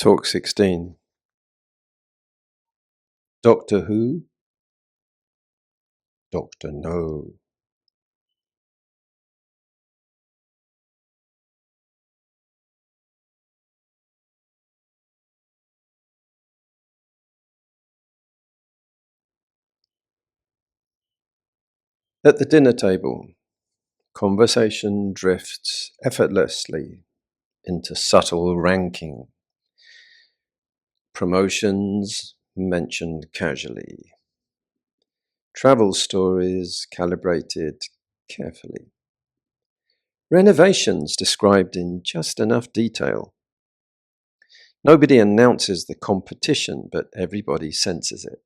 Talk 16. Doctor Who? Doctor No. At the dinner table, conversation drifts effortlessly into subtle ranking. Promotions mentioned casually. Travel stories calibrated carefully. Renovations described in just enough detail. Nobody announces the competition, but everybody senses it.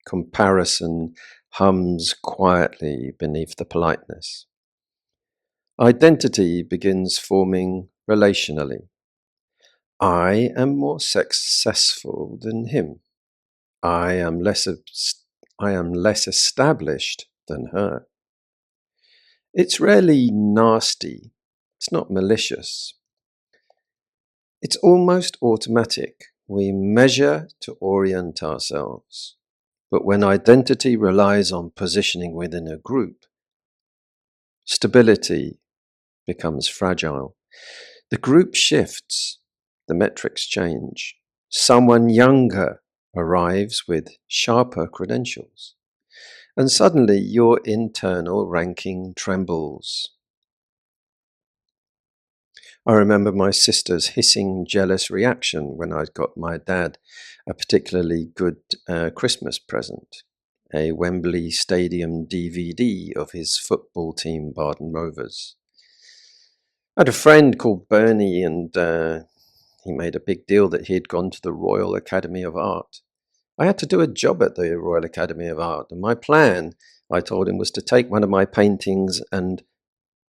Comparison hums quietly beneath the politeness. Identity begins forming relationally. I am more successful than him. I am less established than her. It's rarely nasty. It's not malicious. It's almost automatic. We measure to orient ourselves. But when identity relies on positioning within a group, stability becomes fragile. The group shifts, the metrics change. Someone younger arrives with sharper credentials, and suddenly your internal ranking trembles. I remember my sister's hissing, jealous reaction when I'd got my dad a particularly good Christmas present, a Wembley Stadium DVD of his football team, Baden Rovers. I had a friend called Bernie, and he made a big deal that he had gone to the Royal Academy of Art. I had to do a job at the Royal Academy of Art, and my plan, I told him, was to take one of my paintings and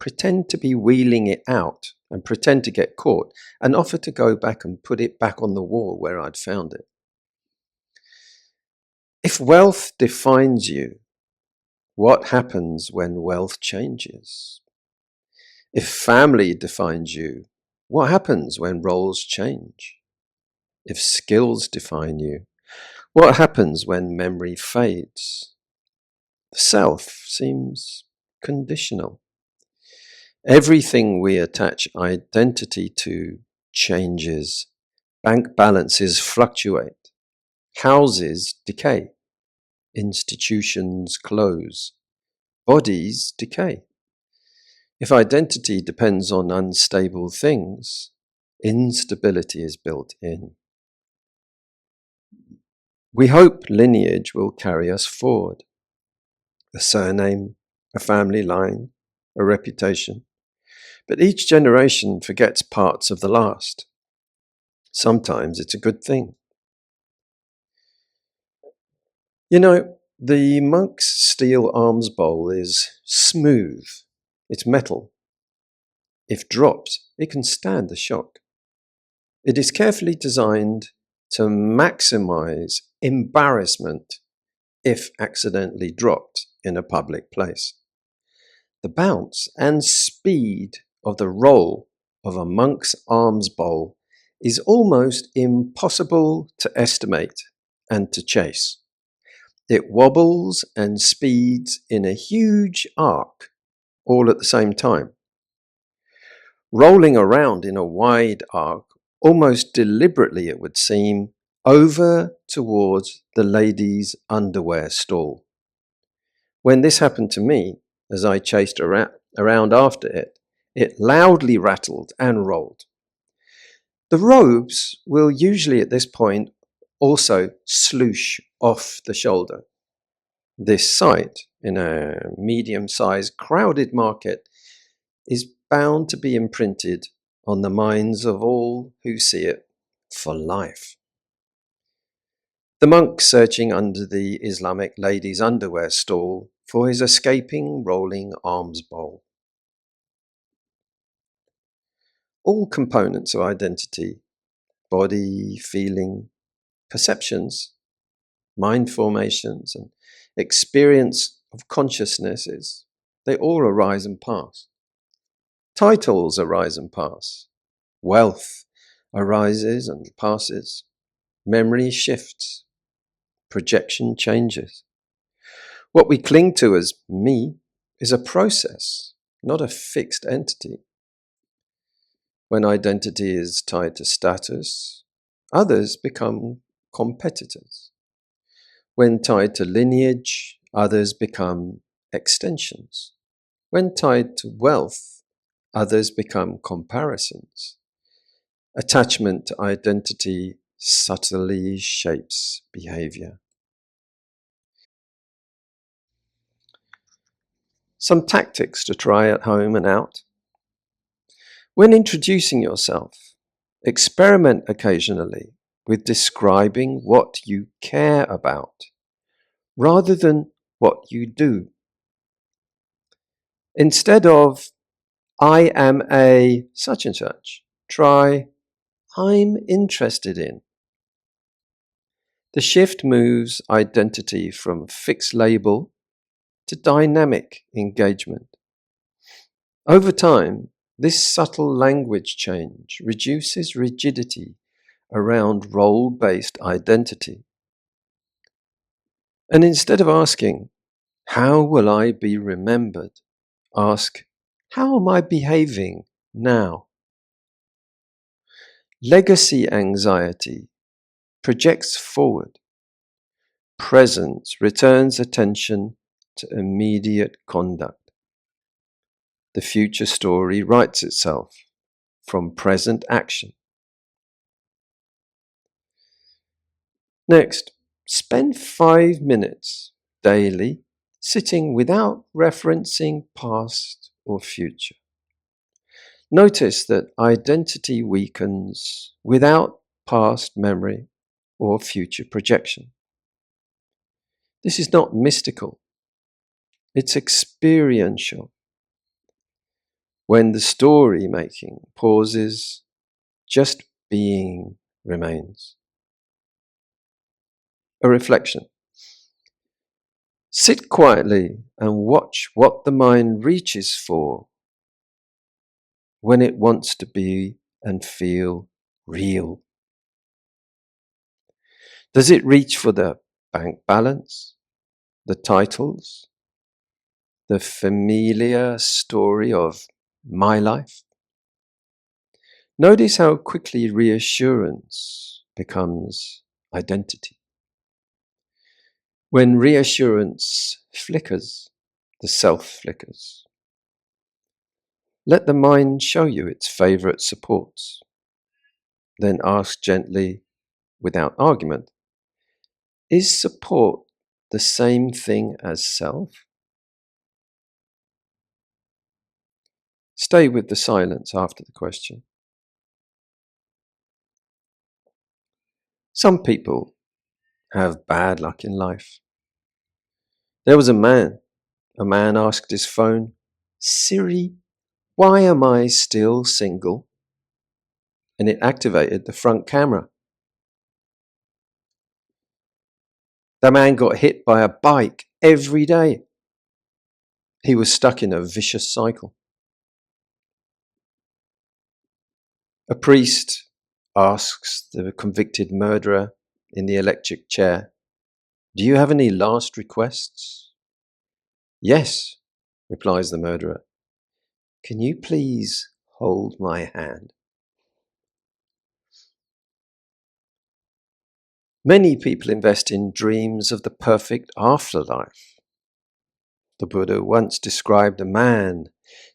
pretend to be wheeling it out and pretend to get caught and offer to go back and put it back on the wall where I'd found it. If wealth defines you, what happens when wealth changes? If family defines you, what happens when roles change? If skills define you, what happens when memory fades? The self seems conditional. Everything we attach identity to changes. Bank balances fluctuate. Houses decay. Institutions close. Bodies decay. If identity depends on unstable things, instability is built in. We hope lineage will carry us forward. A surname, a family line, a reputation. But each generation forgets parts of the last. Sometimes it's a good thing. You know, the monk's steel alms bowl is smooth. It's metal. If dropped, it can stand the shock. It is carefully designed to maximize embarrassment if accidentally dropped in a public place. The bounce and speed of the roll of a monk's alms bowl is almost impossible to estimate and to chase. It wobbles and speeds in a huge arc all at the same time. Rolling around in a wide arc, almost deliberately it would seem, over towards the ladies' underwear stall. When this happened to me, as I chased around after it, it loudly rattled and rolled. The robes will usually at this point also sloosh off the shoulder. This sight, in a medium-sized crowded market, is bound to be imprinted on the minds of all who see it for life. The monk searching under the Islamic ladies' underwear stall for his escaping rolling alms bowl. All components of identity, body, feeling, perceptions, mind formations, and experience of consciousnesses, they all arise and pass. Titles arise and pass. Wealth arises and passes. Memory shifts. Projection changes. What we cling to as me is a process, not a fixed entity. When identity is tied to status, others become competitors. When tied to lineage, others become extensions. When tied to wealth, others become comparisons. Attachment to identity subtly shapes behaviour. Some tactics to try at home and out. When introducing yourself, experiment occasionally with describing what you care about rather than what you do. Instead of I am a such and such, try I'm interested in. The shift moves identity from fixed label to dynamic engagement. Over time, this subtle language change reduces rigidity around role-based identity. And instead of asking, how will I be remembered? Ask, how am I behaving now? Legacy anxiety projects forward. Presence returns attention to immediate conduct. The future story writes itself from present action. Next, spend 5 minutes daily sitting without referencing past or future. Notice that identity weakens without past memory or future projection. This is not mystical. It's experiential. When the story making pauses, just being remains. A reflection. Sit quietly and watch what the mind reaches for when it wants to be and feel real. Does it reach for the bank balance, the titles, the familiar story of my life? Notice how quickly reassurance becomes identity. When reassurance flickers, the self flickers. Let the mind show you its favourite supports. Then ask gently, without argument, is support the same thing as self? Stay with the silence after the question. Some people have bad luck in life. There was a man asked his phone, Siri, why am I still single? And it activated the front camera. The man got hit by a bike every day. He was stuck in a vicious cycle. A priest asks the convicted murderer in the electric chair, do you have any last requests? Yes, replies the murderer. Can you please hold my hand? Many people invest in dreams of the perfect afterlife. The Buddha once described a man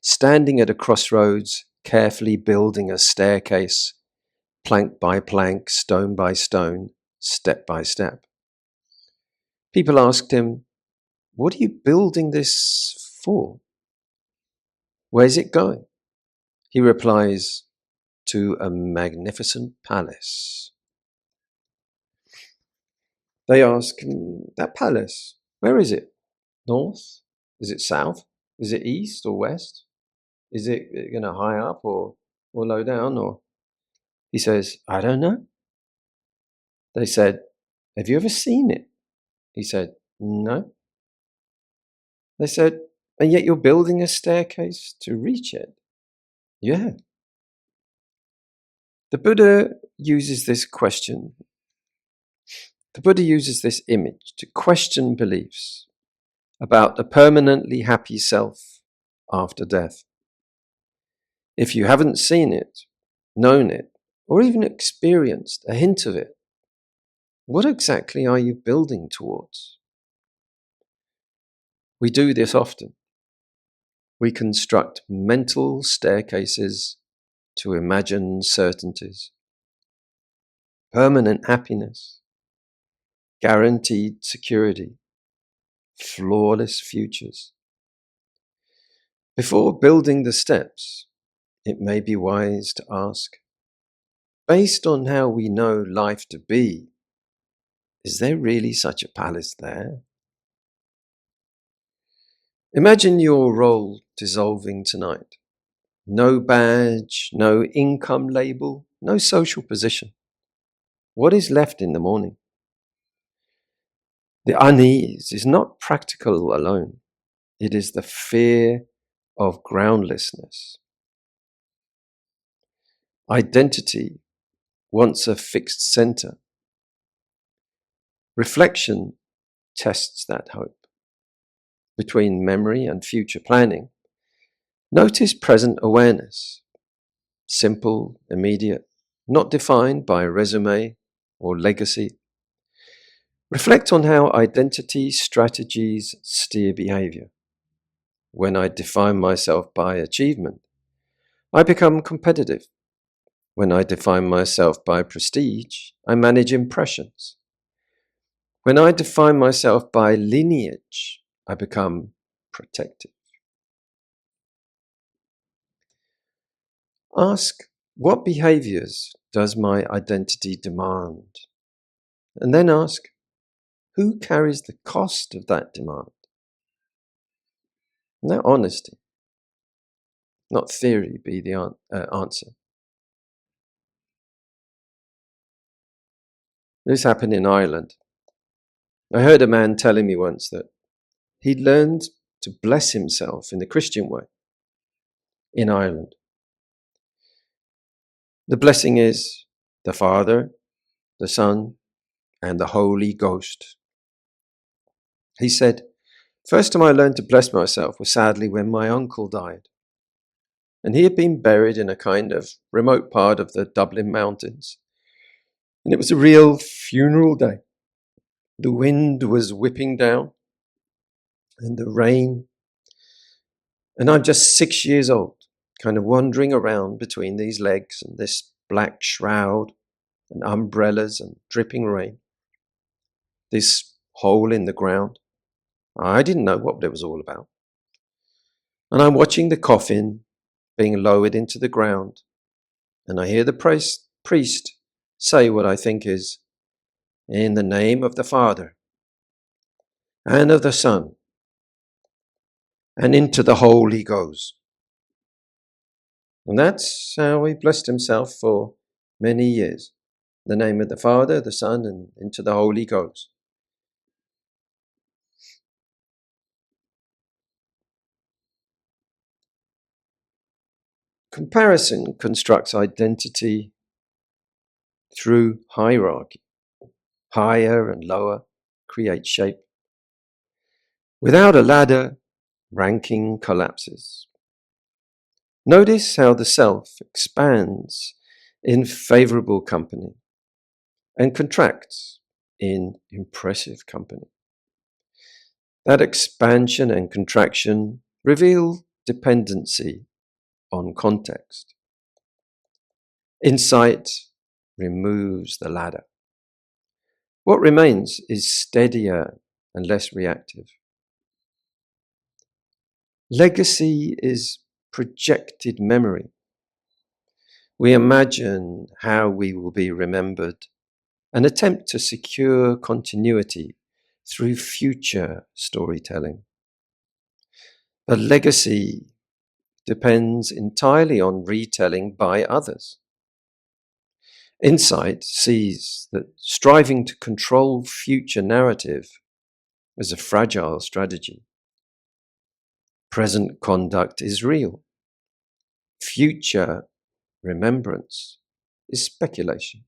standing at a crossroads, carefully building a staircase, plank by plank, stone by stone, step by step. People asked him, what are you building this for? Where's it going? He replies, to a magnificent palace. They ask, that palace, where is it? North? Is it south? Is it east or west? Is it high up or low down? Or he says, I don't know. They said, have you ever seen it? He said, no. They said, and yet you're building a staircase to reach it? Yeah. The Buddha uses this image to question beliefs about the permanently happy self after death. If you haven't seen it, known it, or even experienced a hint of it, what exactly are you building towards? We do this often. We construct mental staircases to imagine certainties, permanent happiness, guaranteed security, flawless futures. Before building the steps, it may be wise to ask, based on how we know life to be, is there really such a palace there? Imagine your role dissolving tonight. No badge, no income label, no social position. What is left in the morning? The unease is not practical alone. It is the fear of groundlessness. Identity wants a fixed center. Reflection tests that hope. Between memory and future planning, notice present awareness. Simple, immediate, not defined by a resume or legacy. Reflect on how identity strategies steer behavior. When I define myself by achievement, I become competitive. When I define myself by prestige, I manage impressions. When I define myself by lineage, I become protective. Ask, what behaviors does my identity demand? And then ask, who carries the cost of that demand? Let honesty, not theory, be the answer. This happened in Ireland. I heard a man telling me once that he'd learned to bless himself in the Christian way in Ireland. The blessing is the Father, the Son, and the Holy Ghost. He said, first time I learned to bless myself was sadly when my uncle died. And he had been buried in a kind of remote part of the Dublin mountains. And it was a real funeral day. The wind was whipping down and the rain. And I'm just 6 years old, kind of wandering around between these legs and this black shroud and umbrellas and dripping rain. This hole in the ground. I didn't know what it was all about. And I'm watching the coffin being lowered into the ground. And I hear the priest say what I think is, in the name of the Father and of the Son, and into the Holy he goes. And that's how he blessed himself for many years. The name of the Father, the Son, and into the Holy goes. Comparison constructs identity through hierarchy. Higher and lower create shape. Without a ladder, ranking collapses. Notice how the self expands in favorable company and contracts in impressive company. That expansion and contraction reveal dependency on context. Insight removes the ladder. What remains is steadier and less reactive. Legacy is projected memory. We imagine how we will be remembered and attempt to secure continuity through future storytelling. But legacy depends entirely on retelling by others. Insight sees that striving to control future narrative is a fragile strategy. Present conduct is real. Future remembrance is speculation.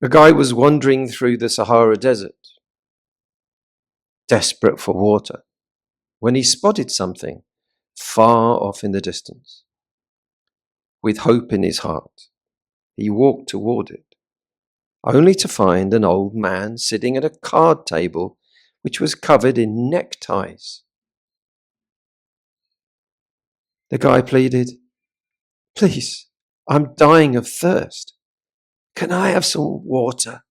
A guy was wandering through the Sahara desert, desperate for water, when he spotted something far off in the distance. With hope in his heart, he walked toward it, only to find an old man sitting at a card table which was covered in neckties. The guy pleaded, "Please, I'm dying of thirst. Can I have some water?"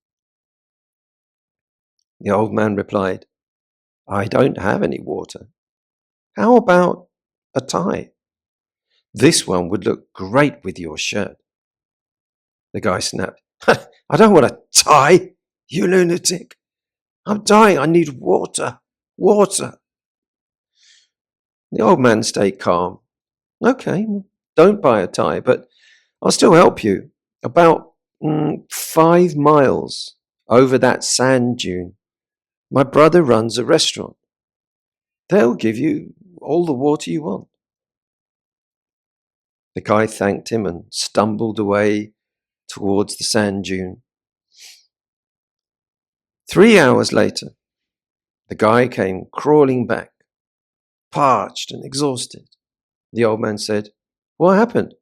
The old man replied, "I don't have any water. How about a tie? This one would look great with your shirt." The guy snapped, "I don't want a tie, you lunatic. I'm dying. I need water. Water." The old man stayed calm. "Okay, don't buy a tie, but I'll still help you. About 5 miles over that sand dune, my brother runs a restaurant. They'll give you all the water you want." The guy thanked him and stumbled away towards the sand dune. 3 hours later, the guy came crawling back, parched and exhausted. The old man said, "What happened?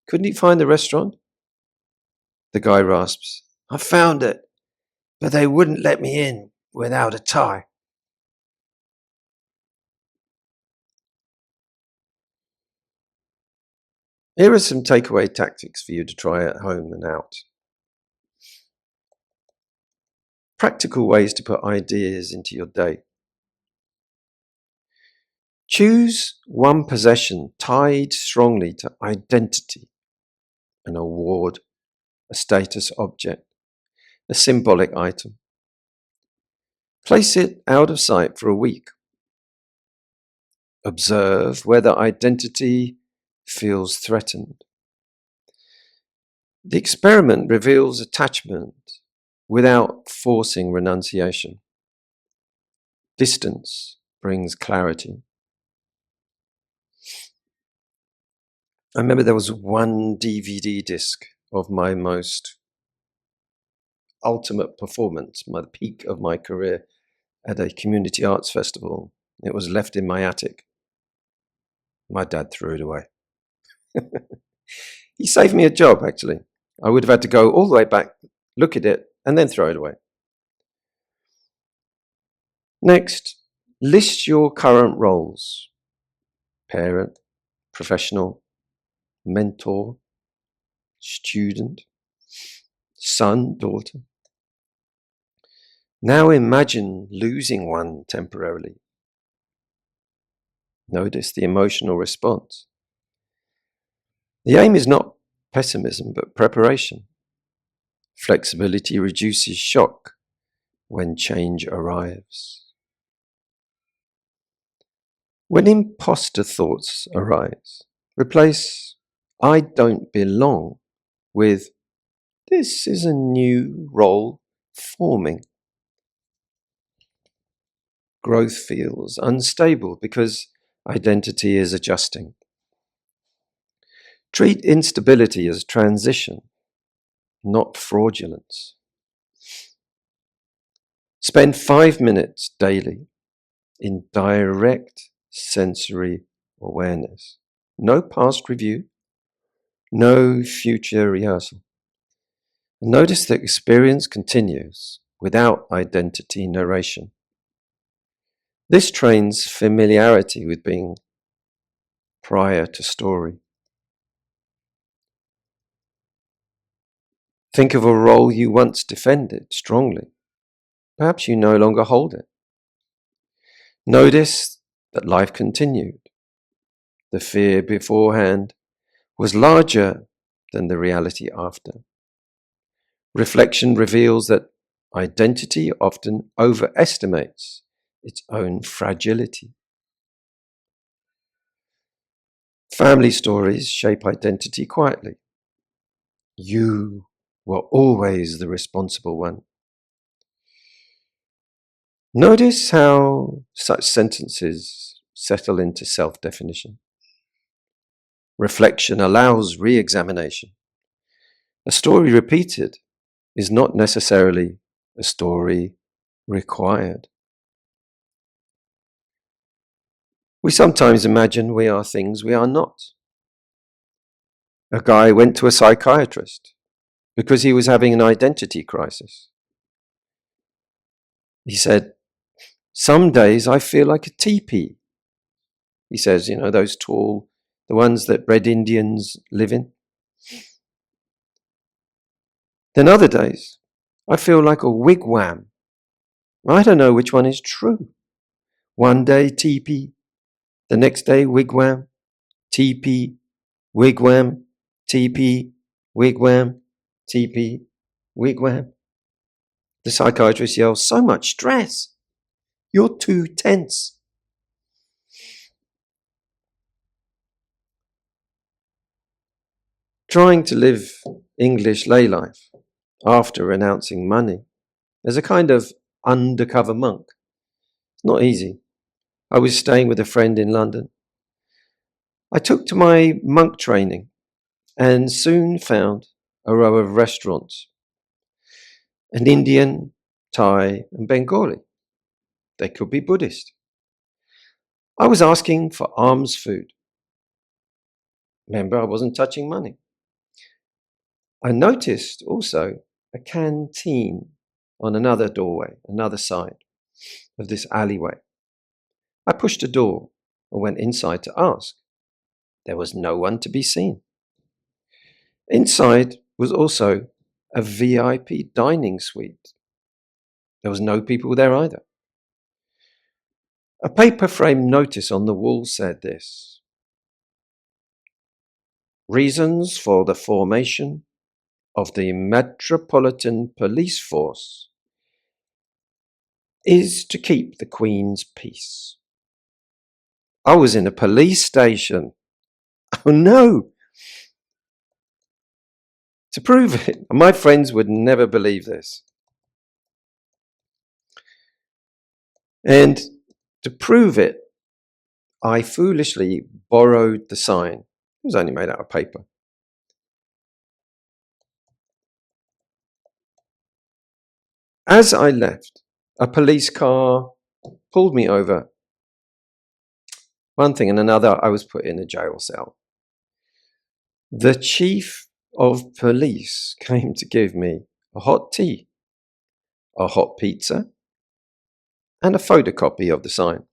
Couldn't you find the restaurant?" The guy rasps, "I found it, but they wouldn't let me in without a tie." Here are some takeaway tactics for you to try at home and out. Practical ways to put ideas into your day. Choose one possession tied strongly to identity, an award, a status object, a symbolic item. Place it out of sight for a week. Observe whether identity feels threatened. The experiment reveals attachment without forcing renunciation. Distance brings clarity. I remember there was one DVD disc of my most ultimate performance, the peak of my career, at a community arts festival. It was left in my attic. My dad threw it away. He saved me a job, actually. I would have had to go all the way back, look at it, and then throw it away. Next, list your current roles: parent, professional, mentor, student, son, daughter. Now imagine losing one temporarily. Notice the emotional response. The aim is not pessimism, but preparation. Flexibility reduces shock when change arrives. When imposter thoughts arise, replace "I don't belong" with "this is a new role forming." Growth feels unstable because identity is adjusting. Treat instability as transition, not fraudulence. Spend 5 minutes daily in direct sensory awareness. No past review, no future rehearsal. Notice that experience continues without identity narration. This trains familiarity with being prior to story. Think of a role you once defended strongly. Perhaps you no longer hold it. Notice that life continued. The fear beforehand was larger than the reality after. Reflection reveals that identity often overestimates its own fragility. Family stories shape identity quietly. You were always the responsible one. Notice how such sentences settle into self-definition. Reflection allows re-examination. A story repeated is not necessarily a story required. We sometimes imagine we are things we are not. A guy went to a psychiatrist because he was having an identity crisis. He said, "Some days I feel like a teepee." He says, those tall, the ones that Red Indians live in. Then other days, I feel like a wigwam. I don't know which one is true. One day teepee, the next day wigwam, teepee, wigwam, teepee, wigwam, teepee, wigwam. The psychiatrist yells, "So much stress. You're too tense." Trying to live English lay life after renouncing money as a kind of undercover monk. It's not easy. I was staying with a friend in London. I took to my monk training and soon found a row of restaurants. An Indian, Thai, and Bengali. They could be Buddhist. I was asking for alms food. Remember, I wasn't touching money. I noticed also a canteen on another doorway, another side of this alleyway. I pushed a door and went inside to ask. There was no one to be seen. Inside was also a VIP dining suite. There was no people there either. A paper frame notice on the wall said this: "Reasons for the formation of the Metropolitan Police Force is to keep the Queen's peace." I was in a police station. Oh no! To prove it, my friends would never believe this. And to prove it, I foolishly borrowed the sign. It was only made out of paper. As I left, a police car pulled me over. One thing and another, I was put in a jail cell. The chief of police came to give me a hot tea, a hot pizza, and a photocopy of the sign.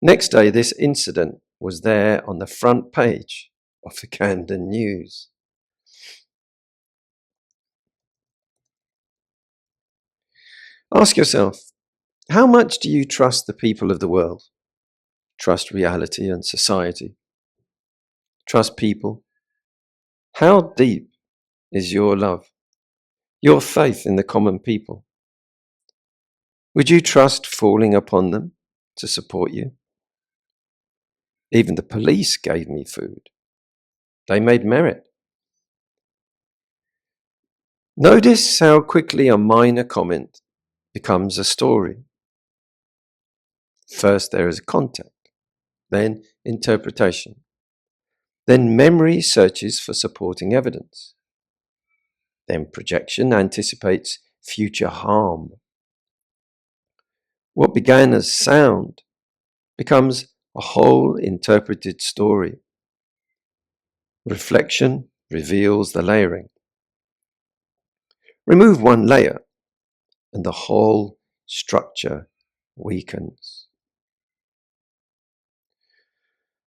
Next day, this incident was there on the front page of the Camden News. Ask yourself, how much do you trust the people of the world? Trust reality and society? Trust people? How deep is your love, your faith in the common people? Would you trust falling upon them to support you? Even the police gave me food. They made merit. Notice how quickly a minor comment becomes a story. First there is contact, then interpretation, then memory searches for supporting evidence, then projection anticipates future harm. What began as sound becomes a whole interpreted story. Reflection reveals the layering. Remove one layer and the whole structure weakens.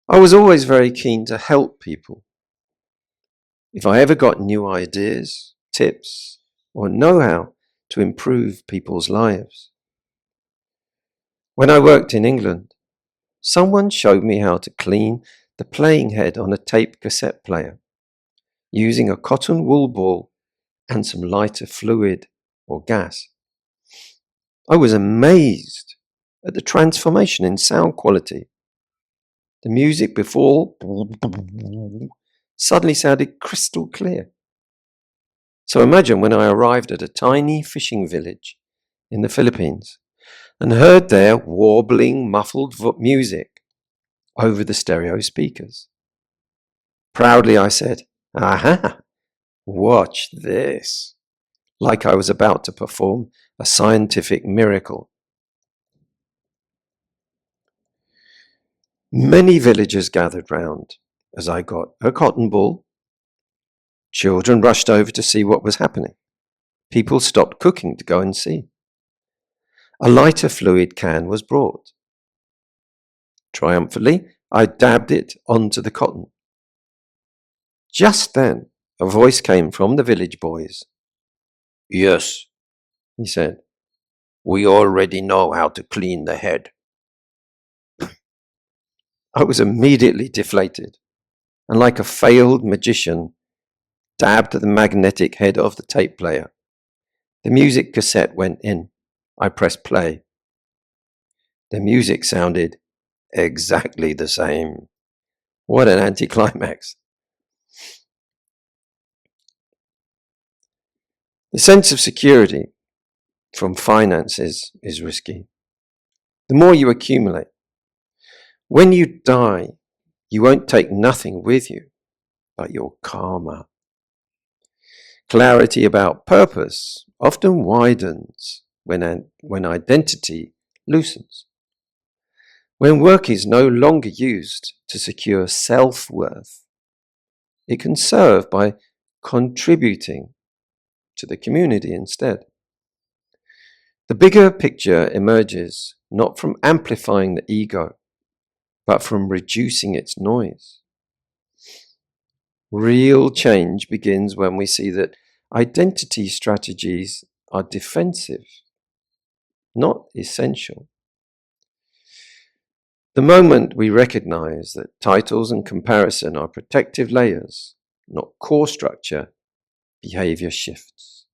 I was always very keen to help people. If I ever got new ideas, tips, or know-how to improve people's lives. When I worked in England, someone showed me how to clean the playing head on a tape cassette player using a cotton wool ball and some lighter fluid or gas. I was amazed at the transformation in sound quality. The music before suddenly sounded crystal clear. So imagine when I arrived at a tiny fishing village in the Philippines and heard their warbling, muffled music over the stereo speakers. Proudly I said, "Aha! Watch this," like I was about to perform a scientific miracle. Many villagers gathered round as I got a cotton ball. Children rushed over to see what was happening. People stopped cooking to go and see. A lighter fluid can was brought. Triumphantly, I dabbed it onto the cotton. Just then, a voice came from the village boys. "Yes," he said, "we already know how to clean the head." I was immediately deflated, and like a failed magician, dabbed the magnetic head of the tape player. The music cassette went in. I pressed play. The music sounded exactly the same. What an anticlimax. The sense of security from finances is risky. The more you accumulate, when you die, you won't take nothing with you but your karma. Clarity about purpose often widens when identity loosens. When work is no longer used to secure self-worth, it can serve by contributing to the community instead. The bigger picture emerges not from amplifying the ego, but from reducing its noise. Real change begins when we see that identity strategies are defensive, not essential. The moment we recognize that titles and comparison are protective layers, not core structure, behavior shifts.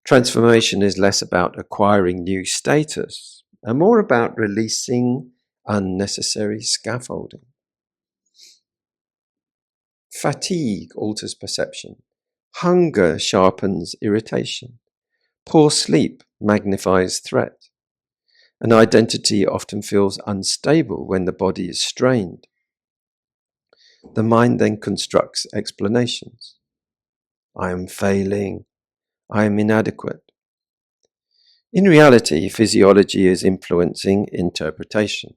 Transformation is less about acquiring new status and more about releasing unnecessary scaffolding. Fatigue alters perception. Hunger sharpens irritation. Poor sleep magnifies threat. An identity often feels unstable when the body is strained. The mind then constructs explanations. I am failing. I am inadequate. In reality, physiology is influencing interpretation.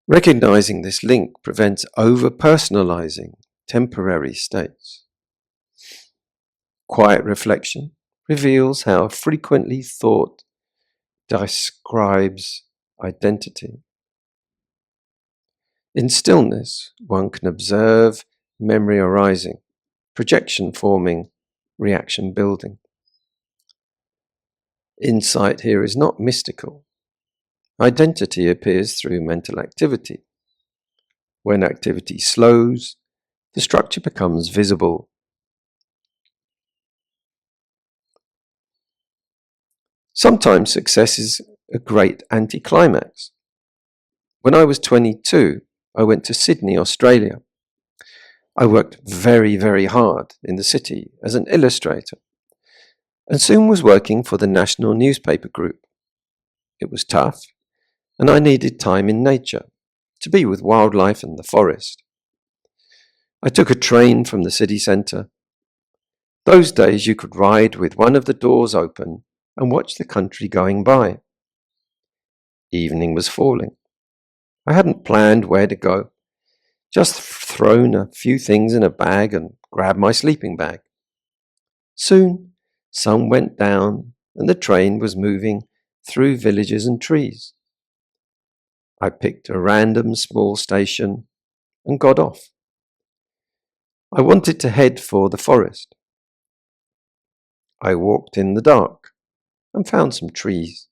Recognizing this link prevents overpersonalising temporary states. Quiet reflection reveals how frequently thought describes identity. In stillness, one can observe memory arising, projection forming, reaction building. Insight here is not mystical. Identity appears through mental activity. When activity slows, the structure becomes visible. Sometimes success is a great anticlimax. When I was 22, I went to Sydney, Australia. I worked very, very hard in the city as an illustrator and soon was working for the national newspaper group. It was tough, and I needed time in nature, to be with wildlife and the forest. I took a train from the city centre. Those days you could ride with one of the doors open and watch the country going by. Evening was falling. I hadn't planned where to go, just thrown a few things in a bag and grabbed my sleeping bag. Soon, sun went down and the train was moving through villages and trees. I picked a random small station and got off. I wanted to head for the forest. I walked in the dark and found some trees.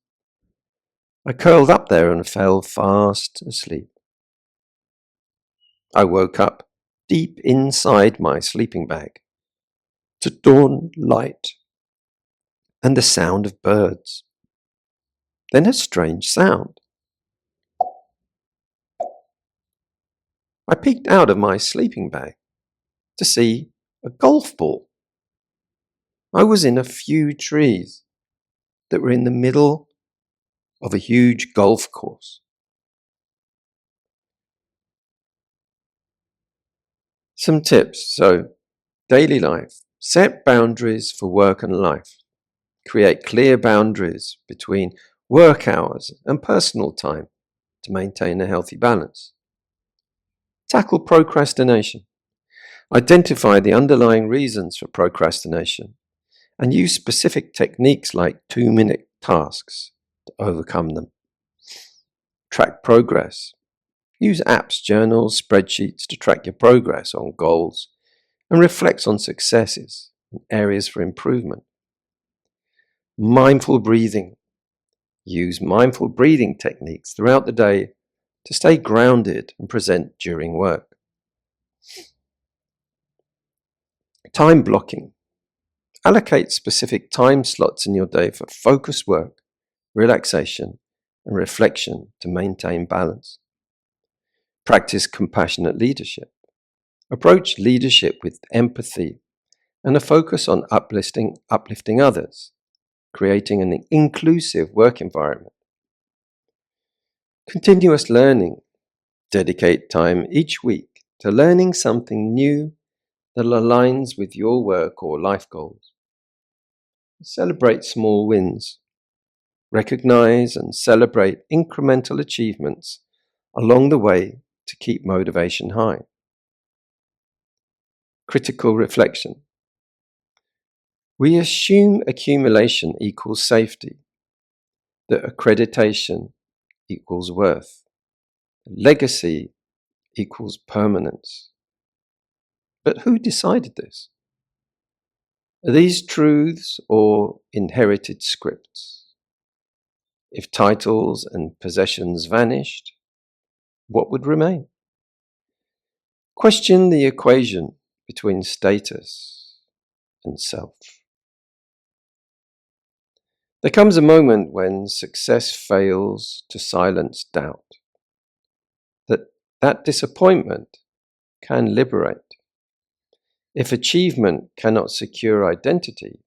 I curled up there and fell fast asleep. I woke up deep inside my sleeping bag to dawn light and the sound of birds. Then a strange sound. I peeked out of my sleeping bag to see a golf ball. I was in a few trees that were in the middle of a huge golf course. Some tips. So, daily life. Set boundaries for work and life. Create clear boundaries between work hours and personal time to maintain a healthy balance. Tackle procrastination. Identify the underlying reasons for procrastination and use specific techniques like 2-minute tasks to overcome them. Track progress. Use apps, journals, spreadsheets to track your progress on goals and reflect on successes and areas for improvement. Mindful breathing. Use mindful breathing techniques throughout the day to stay grounded and present during work. Time blocking. Allocate specific time slots in your day for focused work, relaxation, and reflection to maintain balance. Practice compassionate leadership. Approach leadership with empathy and a focus on uplifting others, creating an inclusive work environment. Continuous learning. Dedicate time each week to learning something new that aligns with your work or life goals. Celebrate small wins. Recognize and celebrate incremental achievements along the way to keep motivation high. Critical reflection. We assume accumulation equals safety, that accreditation equals worth, legacy equals permanence. But who decided this? Are these truths or inherited scripts? If titles and possessions vanished, what would remain? Question the equation between status and self. There comes a moment when success fails to silence doubt. That disappointment can liberate. If achievement cannot secure identity,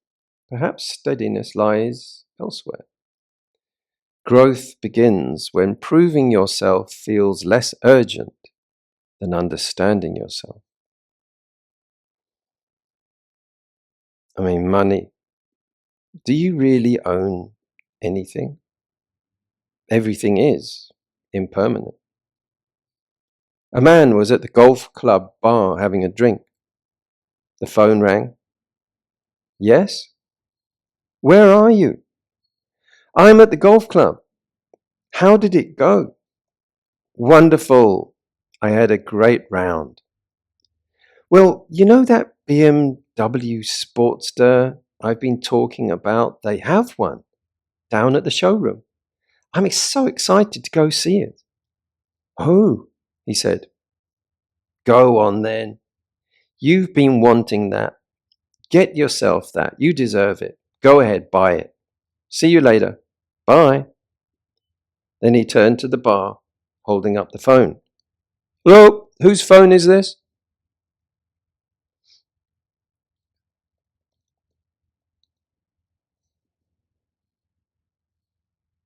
perhaps steadiness lies elsewhere. Growth begins when proving yourself feels less urgent than understanding yourself. Money. Do you really own anything? Everything is impermanent. A man was at the golf club bar having a drink. The phone rang. Yes? Where are you? I'm at the golf club. How did it go? Wonderful. I had a great round. Well, you know that BMW Sportster I've been talking about? They have one down at the showroom. I'm so excited to go see it. Oh, he said. Go on then. You've been wanting that. Get yourself that. You deserve it. Go ahead, buy it. See you later. Bye. Then he turned to the bar, holding up the phone. Hello, whose phone is this?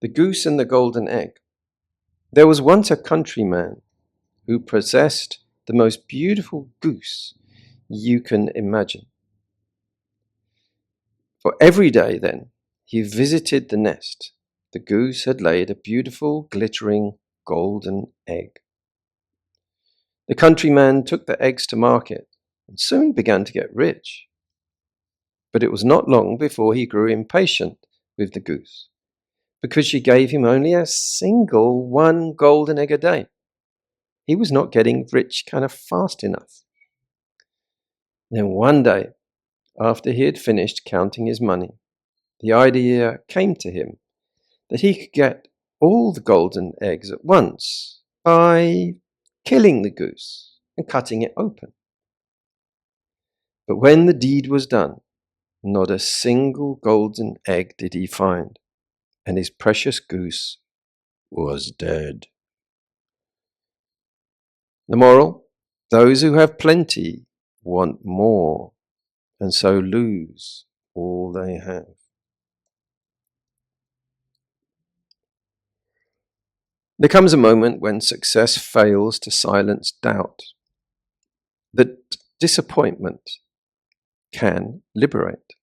The Goose and the Golden Egg. There was once a countryman who possessed the most beautiful goose you can imagine. For every day then, he visited the nest. The goose had laid a beautiful, glittering, golden egg. The countryman took the eggs to market and soon began to get rich. But it was not long before he grew impatient with the goose, because she gave him only a single one golden egg a day. He was not getting rich kind of fast enough. Then one day, after he had finished counting his money, the idea came to him that he could get all the golden eggs at once by killing the goose and cutting it open. But when the deed was done, not a single golden egg did he find, and his precious goose was dead. The moral: those who have plenty want more, and so lose all they have. There comes a moment when success fails to silence doubt. that disappointment can liberate.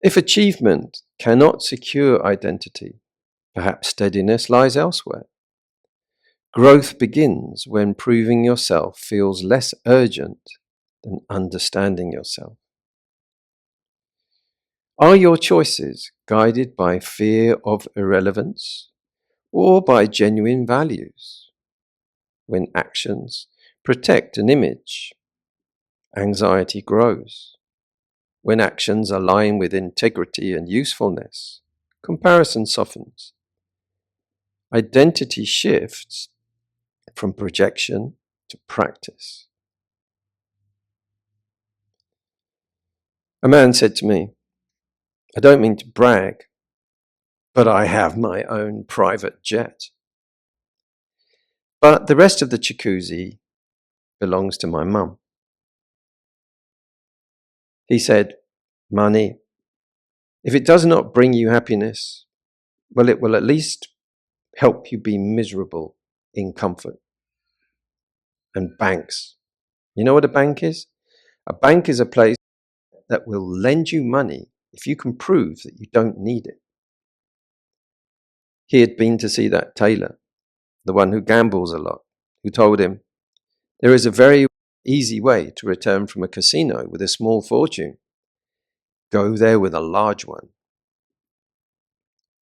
If achievement cannot secure identity, perhaps steadiness lies elsewhere. Growth begins when proving yourself feels less urgent than understanding yourself. Are your choices guided by fear of irrelevance or by genuine values? When actions protect an image, anxiety grows. When actions align with integrity and usefulness, comparison softens. Identity shifts from projection to practice. A man said to me, "I don't mean to brag, but I have my own private jet. But the rest of the jacuzzi belongs to my mum." He said, "Money, if it does not bring you happiness, well, it will at least help you be miserable in comfort." And banks. You know what a bank is? A bank is a place that will lend you money if you can prove that you don't need it. He had been to see that tailor, the one who gambles a lot, who told him, "There is a very easy way to return from a casino with a small fortune. Go there with a large one."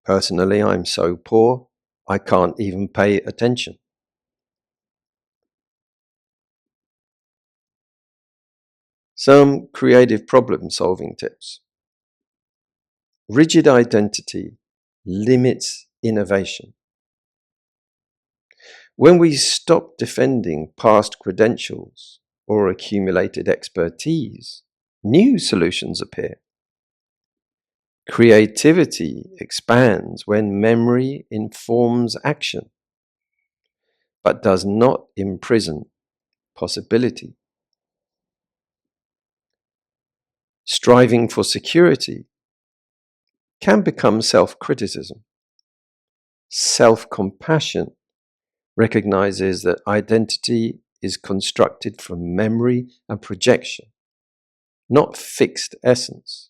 Personally, I'm so poor, I can't even pay attention. Some creative problem-solving tips. Rigid identity limits innovation. When we stop defending past credentials or accumulated expertise, new solutions appear. Creativity expands when memory informs action, but does not imprison possibility. Striving for security can become self-criticism. Self-compassion recognizes that identity is constructed from memory and projection, not fixed essence.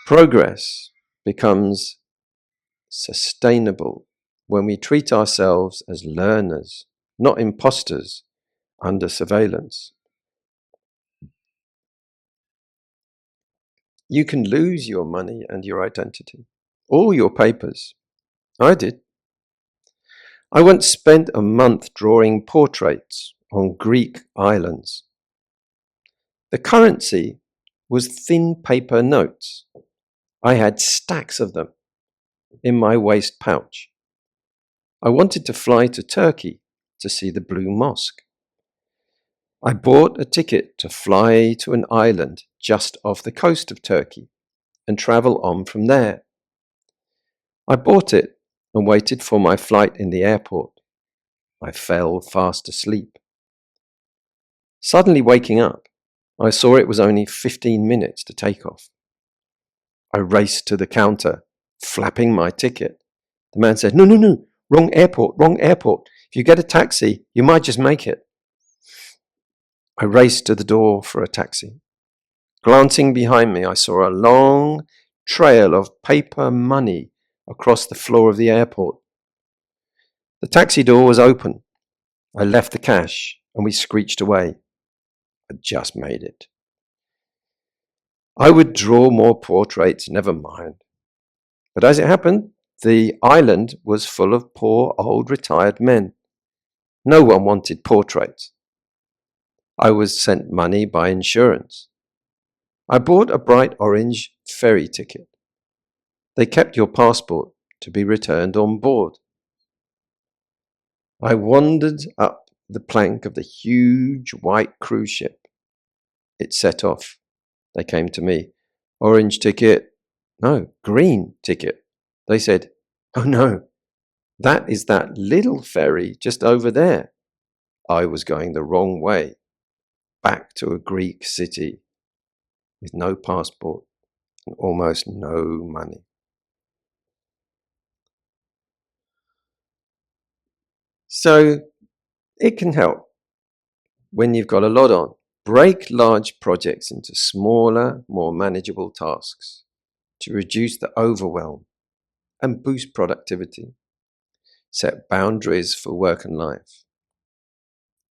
Progress becomes sustainable when we treat ourselves as learners, not imposters under surveillance. You can lose your money and your identity, all your papers. I did. I once spent a month drawing portraits on Greek islands. The currency was thin paper notes. I had stacks of them in my waist pouch. I wanted to fly to Turkey to see the Blue Mosque. I bought a ticket to fly to an island just off the coast of Turkey and travel on from there. I bought it and waited for my flight in the airport. I fell fast asleep. Suddenly waking up, I saw it was only 15 minutes to take off. I raced to the counter, flapping my ticket. The man said, "No, no, no, wrong airport, wrong airport. If you get a taxi, you might just make it." I raced to the door for a taxi. Glancing behind me, I saw a long trail of paper money across the floor of the airport. The taxi door was open. I left the cash and we screeched away. I just made it. I would draw more portraits, never mind. But as it happened, the island was full of poor old retired men. No one wanted portraits. I was sent money by insurance. I bought a bright orange ferry ticket. They kept your passport to be returned on board. I wandered up the plank of the huge white cruise ship. It set off. They came to me. "Orange ticket." "No, green ticket." They said, "Oh no, that is that little ferry just over there." I was going the wrong way, back to a Greek city with no passport and almost no money. So It can help when you've got a lot on. Break large projects into smaller, more manageable tasks to reduce the overwhelm and boost productivity. Set boundaries for work and life.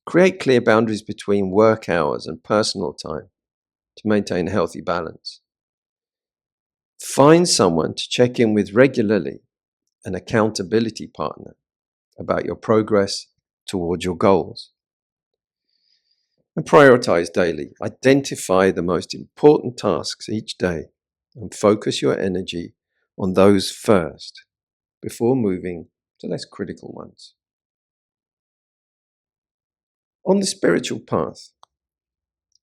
Create clear boundaries between work hours and personal time to maintain a healthy balance. Find someone to check in with regularly, an accountability partner, about your progress towards your goals. And prioritize daily. Identify the most important tasks each day and focus your energy on those first before moving to less critical ones. On the spiritual path,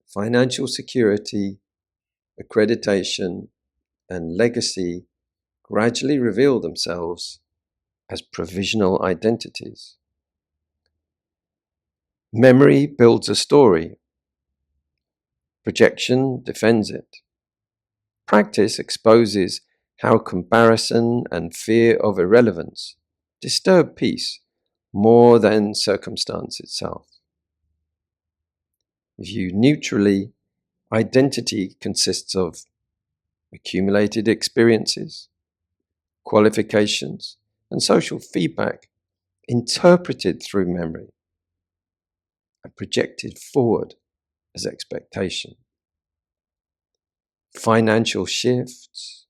financial security, accreditation, and legacy gradually reveal themselves as provisional identities. Memory builds a story. Projection defends it. Practice exposes how comparison and fear of irrelevance disturb peace more than circumstance itself. Viewed neutrally, identity consists of accumulated experiences, qualifications, and social feedback interpreted through memory and projected forward as expectation. Financial shifts,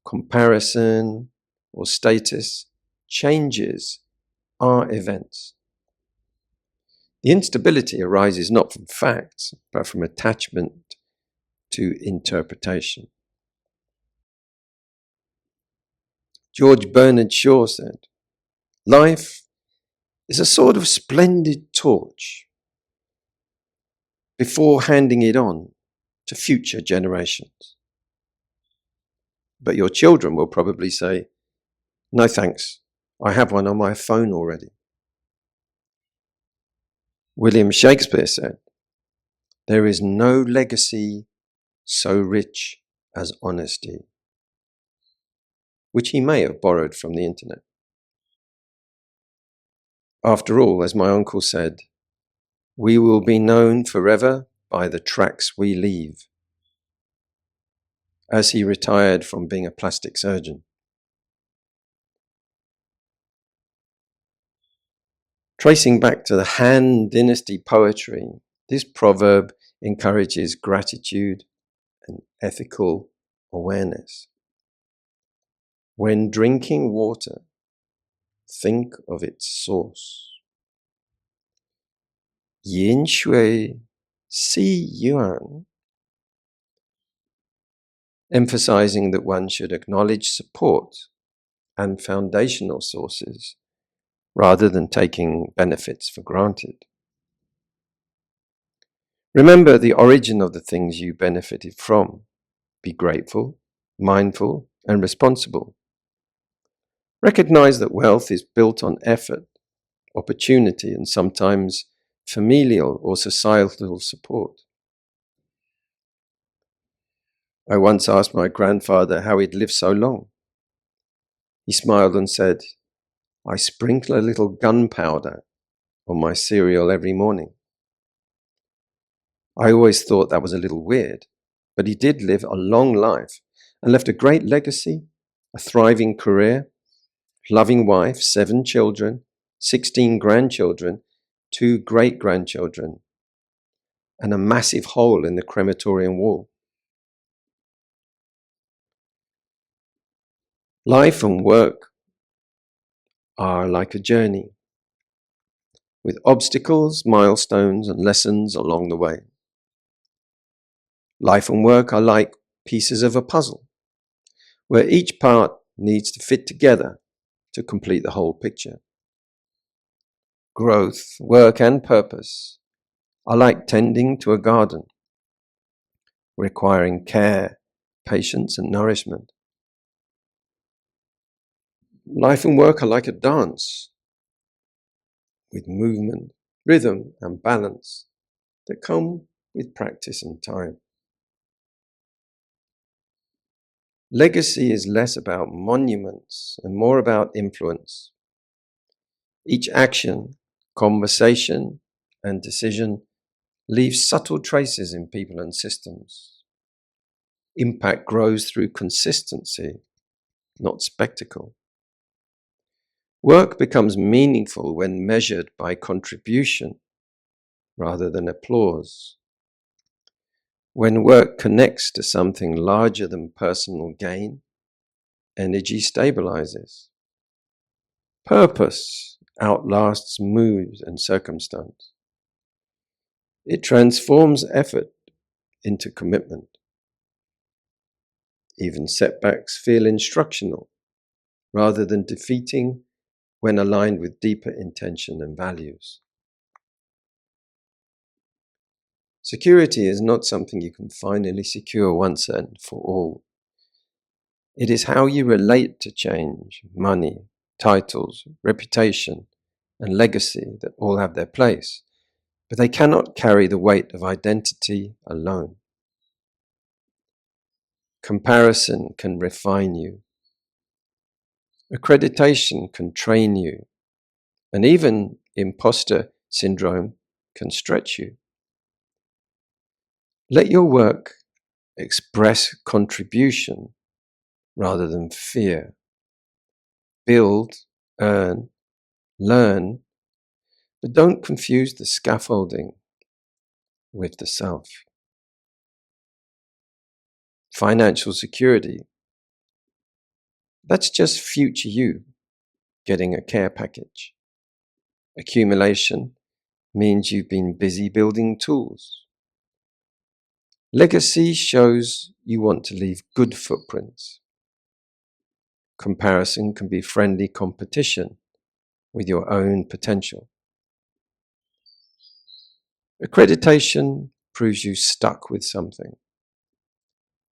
comparison, or status changes are events. The instability arises not from facts, but from attachment to interpretation. George Bernard Shaw said, "Life is a sort of splendid torch before handing it on to future generations." But your children will probably say, "No thanks, I have one on my phone already." William Shakespeare said, "There is no legacy so rich as honesty," which he may have borrowed from the internet. After all, as my uncle said, we will be known forever by the tracks we leave, as he retired from being a plastic surgeon. Tracing back to the Han Dynasty poetry, this proverb encourages gratitude and ethical awareness. When drinking water, think of its source. 饮水思源, emphasizing that one should acknowledge support and foundational sources rather than taking benefits for granted. Remember the origin of the things you benefited from. Be grateful, mindful, and responsible. Recognize that wealth is built on effort, opportunity, and sometimes familial or societal support. I once asked my grandfather how he'd lived so long. He smiled and said, "I sprinkle a little gunpowder on my cereal every morning." I always thought that was a little weird, but he did live a long life and left a great legacy, a thriving career, loving wife, 7 children, 16 grandchildren, 2 great-grandchildren, and a massive hole in the crematorium wall. Life and work are like a journey, with obstacles, milestones, and lessons along the way. Life and work are like pieces of a puzzle, where each part needs to fit together to complete the whole picture. Growth, work, and purpose are like tending to a garden, requiring care, patience, and nourishment. Life and work are like a dance, with movement, rhythm, and balance that come with practice and time. Legacy is less about monuments and more about influence. Each action, conversation, and decision leave subtle traces in people and systems. Impact grows through consistency, not spectacle. Work becomes meaningful when measured by contribution rather than applause. When work connects to something larger than personal gain, energy stabilizes. Purpose outlasts mood and circumstance. It transforms effort into commitment. Even setbacks feel instructional rather than defeating when aligned with deeper intention and values. Security is not something you can finally secure once and for all. It is how you relate to change, money, titles, reputation, and legacy that all have their place, but they cannot carry the weight of identity alone. Comparison can refine you. Accreditation can train you, and even imposter syndrome can stretch you. Let your work express contribution rather than fear. Build, earn, learn, but don't confuse the scaffolding with the self. Financial security, that's just future you getting a care package. Accumulation means you've been busy building tools. Legacy shows you want to leave good footprints. Comparison can be friendly competition with your own potential. Accreditation proves you stuck with something.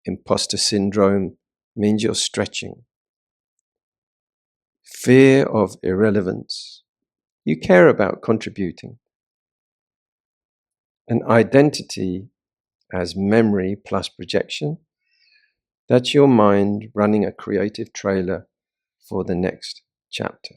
Imposter syndrome means you're stretching. Fear of irrelevance, you care about contributing. An identity as memory plus projection, that's your mind running a creative trailer for the next chapter.